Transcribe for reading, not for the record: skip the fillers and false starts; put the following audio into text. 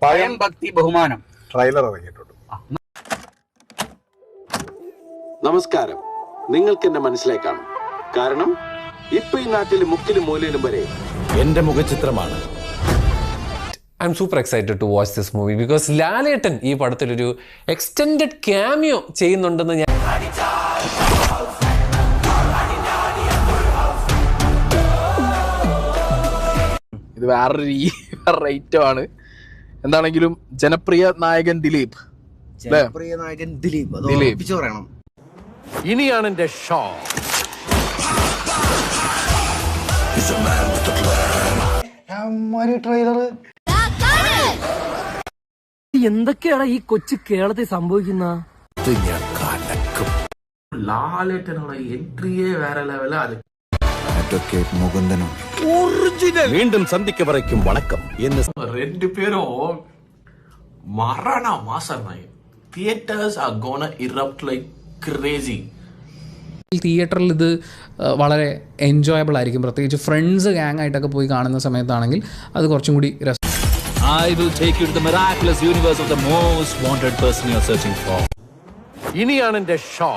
ഭയം ഭക്തി ബഹുമാനം ട്രെയിലർ ഇറങ്ങിയിട്ടുണ്ട്. നമസ്കാരം. നിങ്ങൾക്ക് എന്നെ മനസ്സിലായി കാണും. കാരണം ഇപ്പൊ ഈ നാട്ടിൽ മുക്കിലും മൂലയിലും വരെ എന്റെ മുഖചിത്രമാണ്. I am super excited to watch this movie because Lalettan ഈ പടത്തിലൊരു എക്സ്റ്റെൻഡഡ് ക്യാമിയോ ചെയ്യുന്നുണ്ടെന്ന് ഞാൻ ഇത് വേറൊരു റേറ്റമാണ്. എന്താണെങ്കിലും ജനപ്രിയ നായകൻ ദിലീപ്. പറയണം. ഇനിയാണ് എന്റെ ഷോ. എന്തൊക്കെയാണ് ഈ കൊച്ചു കേരളത്തിൽ സംഭവിക്കുന്ന? ലാലേട്ടനുള്ള എൻട്രിയെ വേറെ ലെവലാണ്. വീണ്ടും സന്ധിക്ക് പറയ്ക്കും വണക്കം എന്ന് ரெண்டு பேரும் மரண மாசம். Theatres are gonna erupt like crazy. തിയേറ്ററിൽ ഇത് വളരെ എൻജോയബിൾ ആയിരിക്കും. പ്രത്യേകിച്ച് ഫ്രണ്ട്സ് ഗ്യാങ് ആയിട്ടൊക്കെ പോയി കാണുന്ന സമയത്താണെങ്കിൽ അത് കുറച്ചും കൂടി രസം. I will take you to the miraculous universe of the most wanted person you are searching for. ഇനിയാണ് എന്റെ ഷോ.